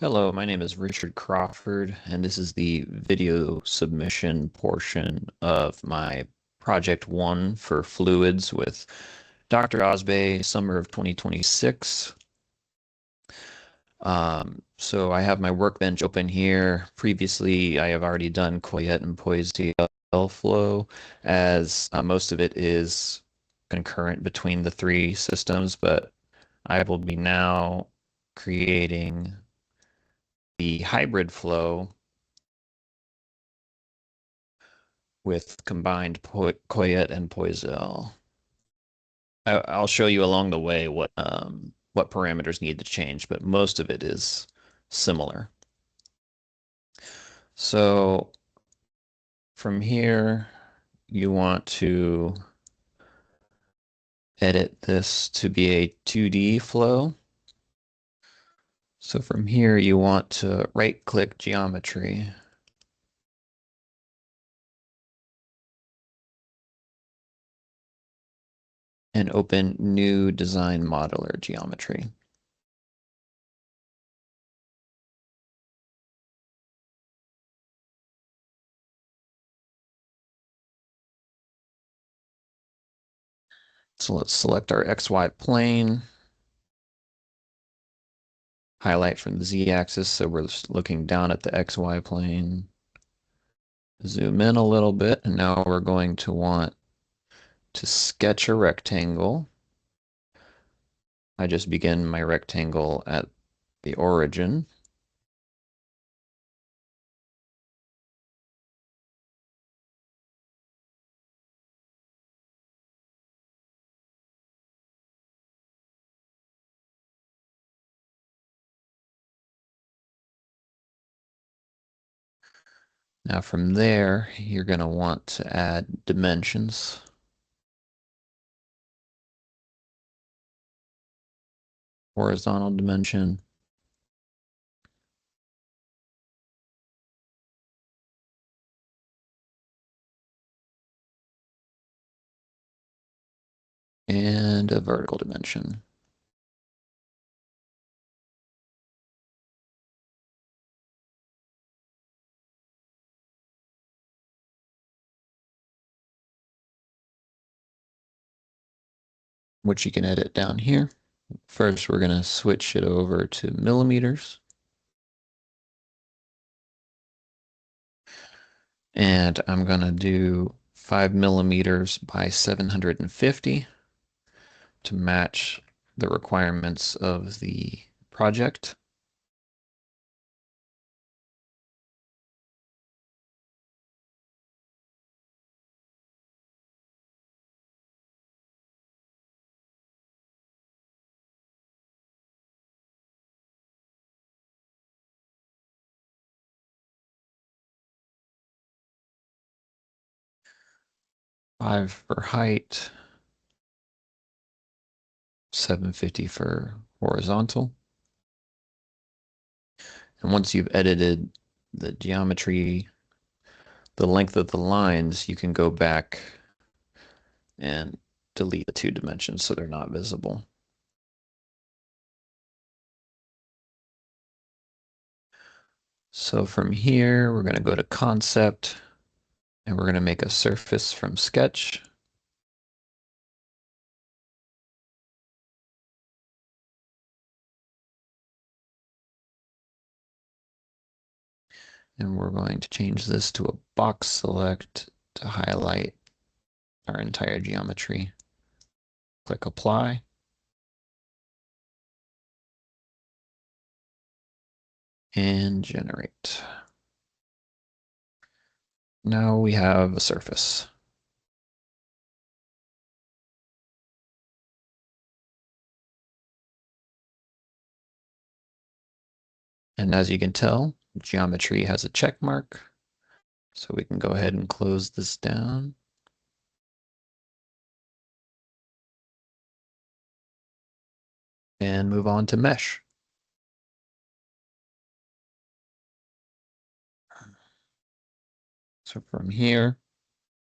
Hello, my name is Richard Crawford, and this is the video submission portion of my Project 1 for Fluids with Dr. Ozbay, summer of 2026. So I have my workbench open here. Previously, I have already done Coyette and Poiseuille flow, as most of it is concurrent between the three systems, but I will be now creating the hybrid flow with combined Coyette and Poiseuille. I'll show you along the way what parameters need to change, but most of it is similar. So from here, you want to edit this to be a 2D flow. So from here, you want to right-click geometry. And open new design modeler geometry. So let's select our XY plane. Highlight from the Z-axis, so we're looking down at the XY plane. Zoom in a little bit, and now we're going to want to sketch a rectangle. I just begin my rectangle at the origin. Now from there, you're going to want to add dimensions. Horizontal dimension. And a vertical dimension. Which you can edit down here. First, we're going to switch it over to millimeters. And I'm going to do 5 millimeters by 750 to match the requirements of the project. Five for height, 750 for horizontal. And once you've edited the geometry, the length of the lines, you can go back and delete the two dimensions so they're not visible. So from here, we're going to go to concept, and we're going to make a surface from sketch. And we're going to change this to a box select to highlight our entire geometry. Click apply. And generate. Now we have a surface. And as you can tell, geometry has a check mark. So we can go ahead and close this down. And move on to mesh. So from here,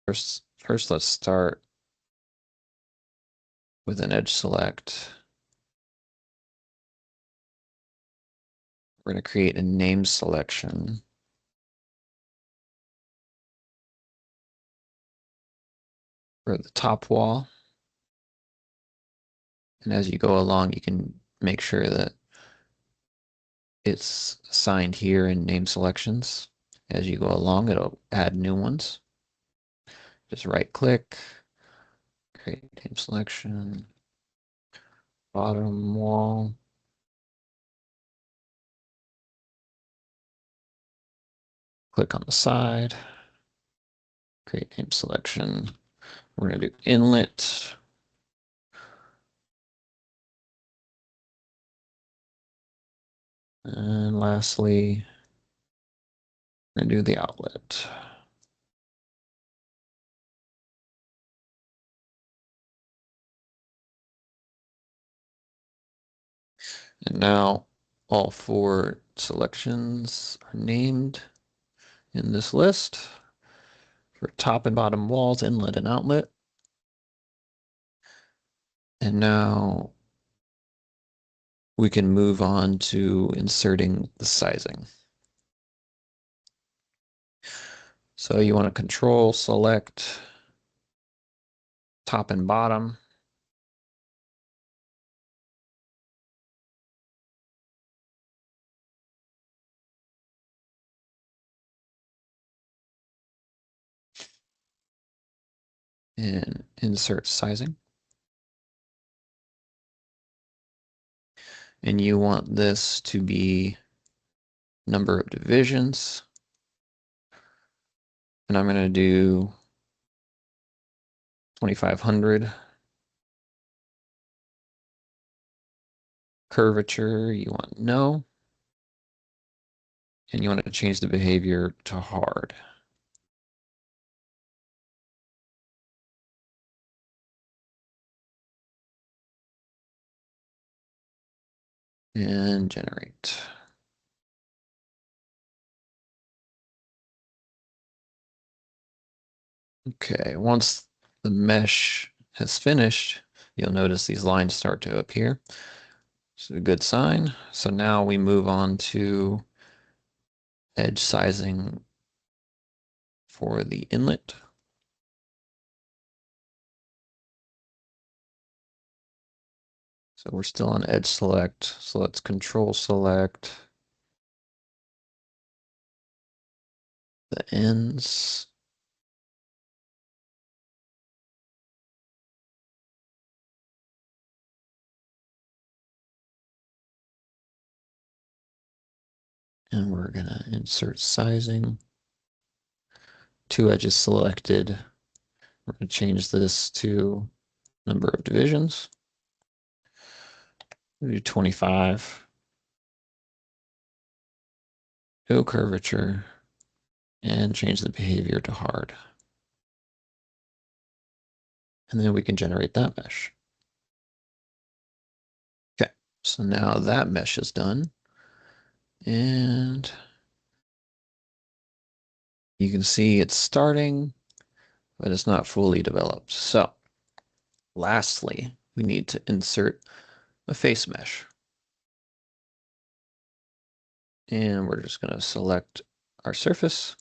first let's start with an edge select. We're going to create a name selection for the top wall. And as you go along, you can make sure that it's assigned here in name selections. As you go along, it'll add new ones. Just right click, create name selection, bottom wall. Click on the side, create name selection. We're going to do inlet. And lastly, we're going to do the outlet. And now all 4 selections are named in this list for top and bottom walls, inlet and outlet. And now we can move on to inserting the sizing. So you want to control select top and bottom. And insert sizing. And you want this to be number of divisions. And I'm going to do 2500. Curvature, you want no. And you want to change the behavior to hard. And generate. Okay, once the mesh has finished, you'll notice these lines start to appear. It's a good sign. So now we move on to edge sizing for the inlet. So we're still on edge select. So let's control select the ends. And we're going to insert sizing. 2 edges selected. We're going to change this to number of divisions. We'll do 25. No curvature. And change the behavior to hard. And then we can generate that mesh. Okay, so now that mesh is done. And you can see it's starting, but it's not fully developed. So lastly, we need to insert a face mesh. And we're just going to select our surface,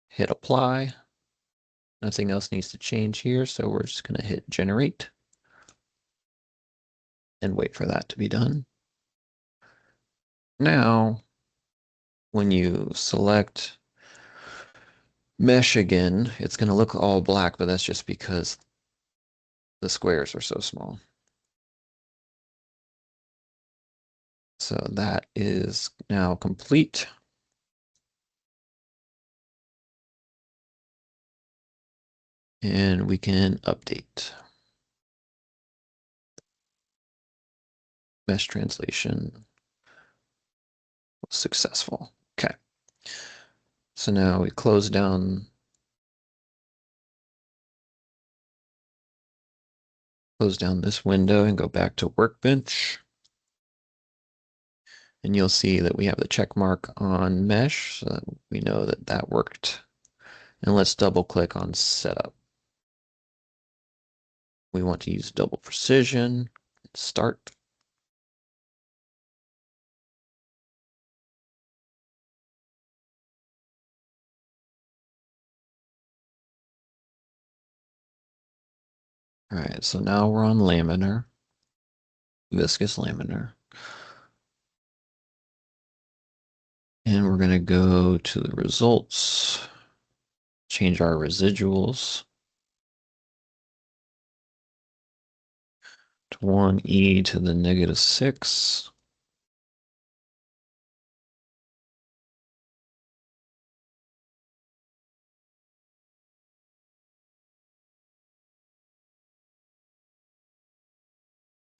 hit apply. Nothing else needs to change here, so we're just going to hit generate and wait for that to be done. Now, when you select mesh again, it's going to look all black, but that's just because the squares are so small. So that is now complete. And we can update. Mesh translation was successful. Okay. So now we close down this window and go back to Workbench. And you'll see that we have the check mark on mesh, so that we know that that worked. And let's double click on setup. We want to use double precision, start. All right, so now we're on laminar, viscous laminar. And we're going to go to the results, change our residuals to 1e to the -6.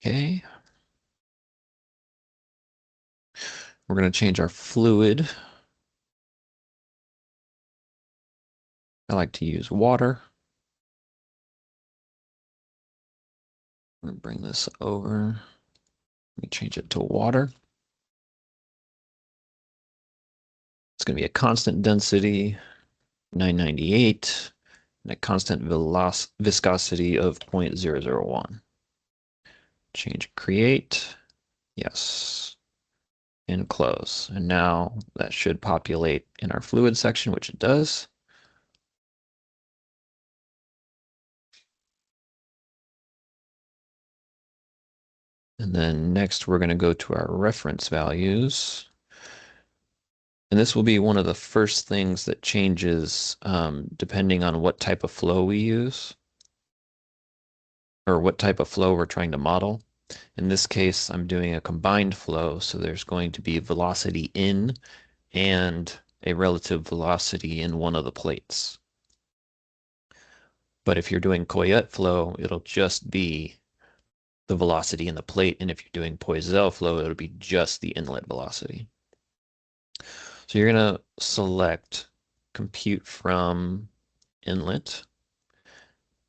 Okay. We're going to change our fluid. I like to use water. I'm going to bring this over. Let me change it to water. It's going to be a constant density, 998, and a constant viscosity of 0.001. Change create. Yes. And close. And now that should populate in our fluid section, which it does. And then next we're going to go to our reference values. And this will be one of the first things that changes depending on what type of flow we use or what type of flow we're trying to model. In this case, I'm doing a combined flow, so there's going to be velocity in and a relative velocity in one of the plates. But if you're doing Coyette flow, it'll just be the velocity in the plate, and if you're doing Poiseuille flow, it'll be just the inlet velocity. So you're going to select compute from inlet.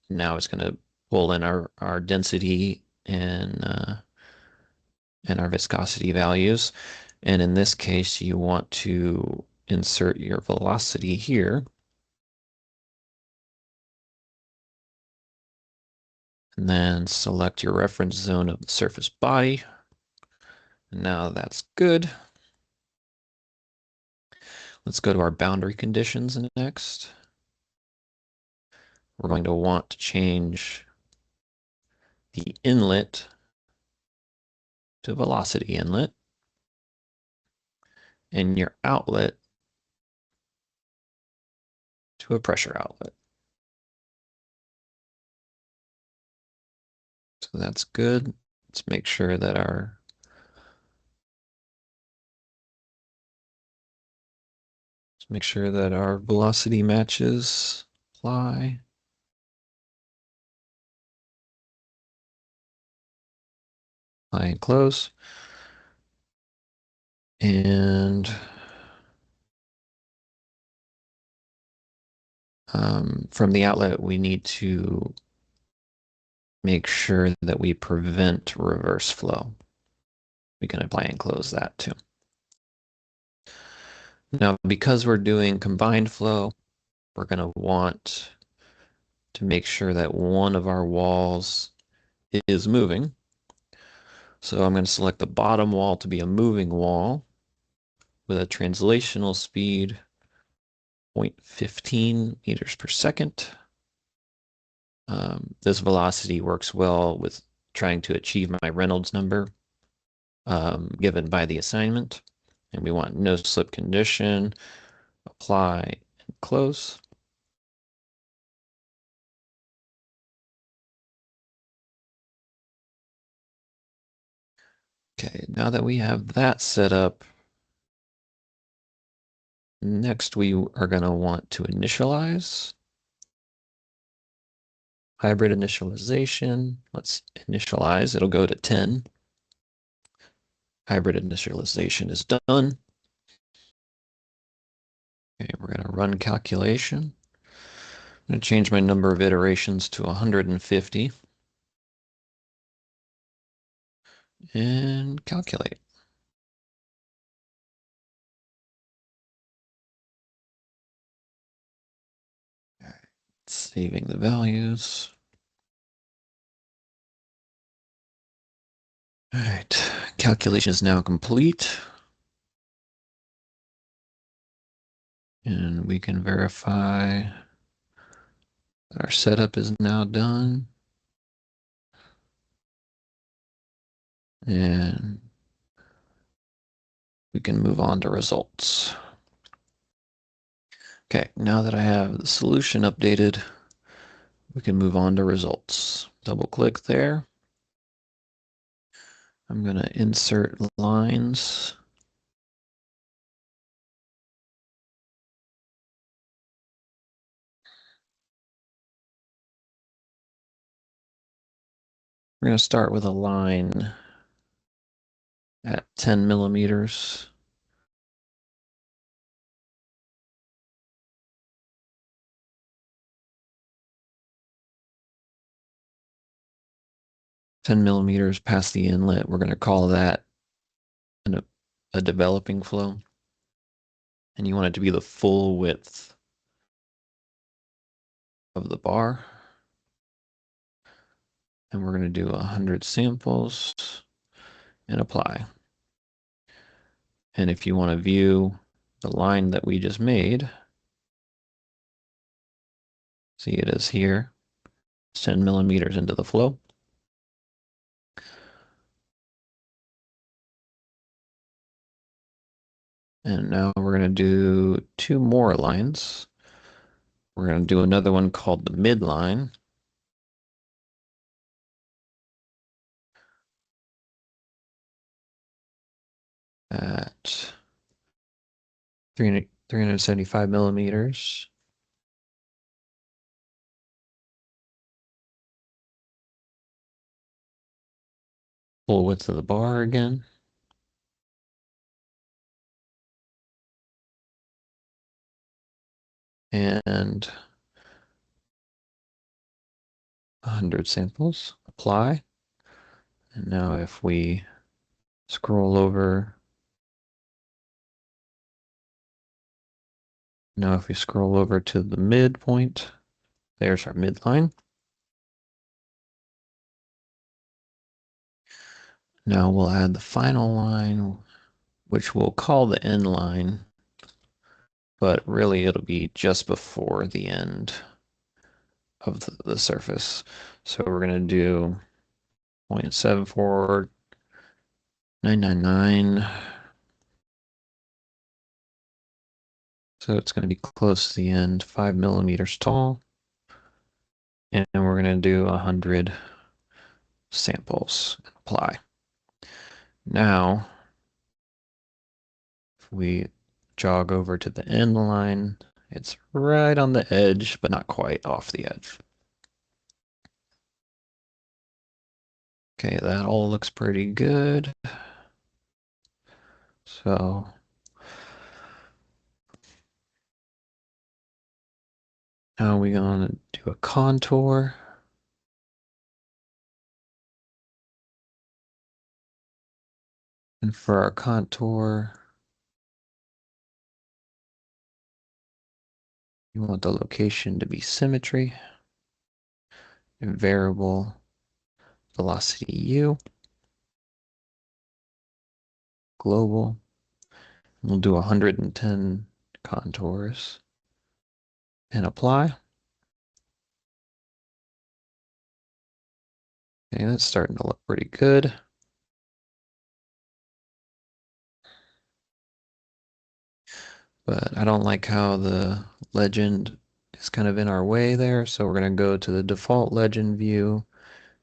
Now it's going to pull in our density and our viscosity values. And in this case, you want to insert your velocity here. And then select your reference zone of the surface body. Now that's good. Let's go to our boundary conditions next. We're going to want to change the inlet to velocity inlet and your outlet to a pressure outlet. So that's good. Let's make sure that our velocity matches. Apply. Apply and close. And from the outlet, we need to make sure that we prevent reverse flow. We can apply and close that too. Now, because we're doing combined flow, we're going to want to make sure that one of our walls is moving. So I'm going to select the bottom wall to be a moving wall with a translational speed 0.15 meters per second. This velocity works well with trying to achieve my Reynolds number given by the assignment. And we want no slip condition, apply, and close. Okay, now that we have that set up, next we are going to want to initialize. Hybrid initialization. Let's initialize. It'll go to 10. Hybrid initialization is done. Okay, we're going to run calculation. I'm going to change my number of iterations to 150 and calculate. All right, saving the values. All right, calculation is now complete. And we can verify that our setup is now done. And we can move on to results. Okay, now that I have the solution updated, we can move on to results. Double click there. I'm going to insert lines. We're going to start with a line at 10 millimeters. Ten millimeters past the inlet. We're going to call that a developing flow. And you want it to be the full width of the bar. And we're going to do 100 samples and apply. And if you want to view the line that we just made, see it is here. It's 10 millimeters into the flow. And now we're going to do two more lines. We're going to do another one called the midline. At 375 millimeters. Full width of the bar again. And 100 samples. Apply. And now if we scroll over, to the midpoint, there's our midline. Now we'll add the final line, which we'll call the end line, but really it'll be just before the end of the surface. So we're going to do 0.74999. So it's going to be close to the end, 5 millimeters tall. And we're going to do 100 samples and apply. Now, if we jog over to the end line, it's right on the edge, but not quite off the edge. Okay, that all looks pretty good. So now we're going to do a contour. And for our contour, you want the location to be symmetry and variable velocity U, global. We'll do 110 contours and apply. Okay, that's starting to look pretty good. But I don't like how the legend is kind of in our way there. So we're going to go to the default legend view.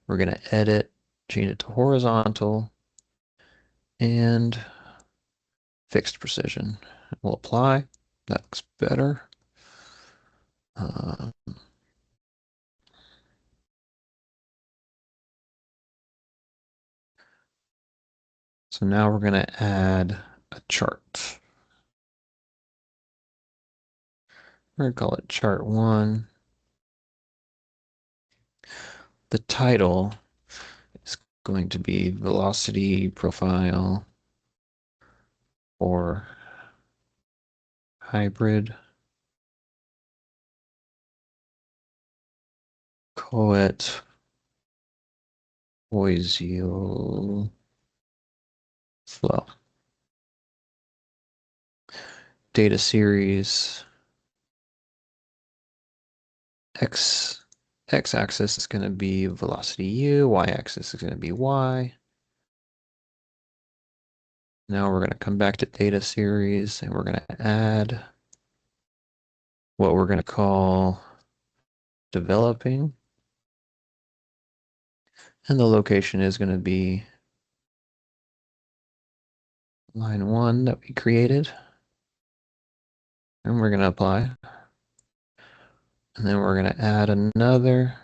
We're going to edit, change it to horizontal and fixed precision. We'll apply. That looks better. Uh, so now we're going to add a chart. We're going to call it chart 1. The title is going to be velocity profile or hybrid Coet Poisio flow. Data series x-axis is going to be velocity u, y-axis is going to be y. Now we're going to come back to data series and we're going to add what we're going to call developing. And the location is going to be line 1 that we created. And we're going to apply. And then we're going to add another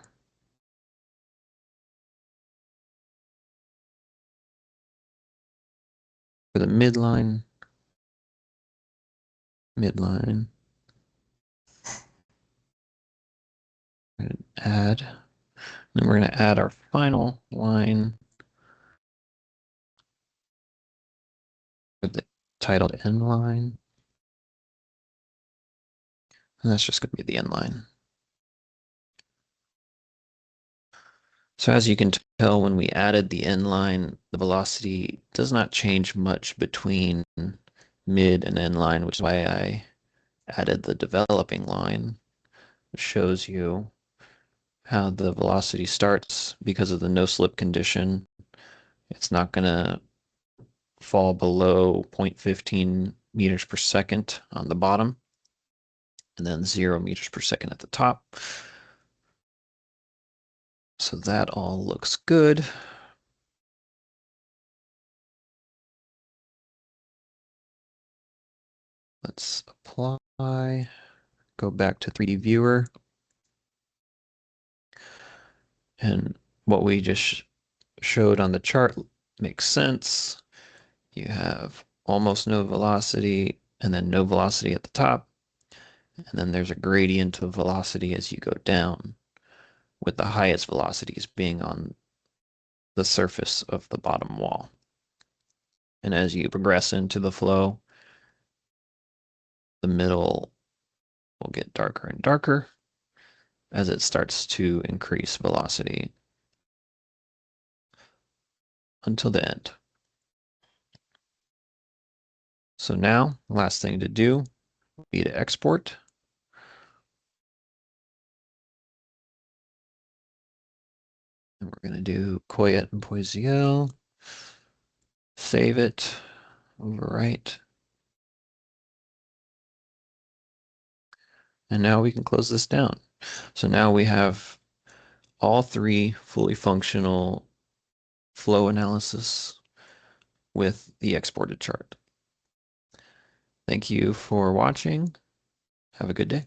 for the midline. Midline. Add. Then we're going to add our final line with the titled end line. And that's just going to be the end line. So as you can tell, when we added the end line, the velocity does not change much between mid and end line, which is why I added the developing line, which shows you how the velocity starts because of the no slip condition. It's not going to fall below 0.15 meters per second on the bottom, and then 0 meters per second at the top. So that all looks good. Let's apply, go back to 3D viewer. And what we just showed on the chart makes sense. You have almost no velocity and then no velocity at the top. And then there's a gradient of velocity as you go down, with the highest velocities being on the surface of the bottom wall. And as you progress into the flow, the middle will get darker and darker as it starts to increase velocity until the end. So now, last thing to do will be to export. And we're going to do Coyette and Poisiel. Save it, overwrite. And now we can close this down. So now we have all three fully functional flow analysis with the exported chart. Thank you for watching. Have a good day.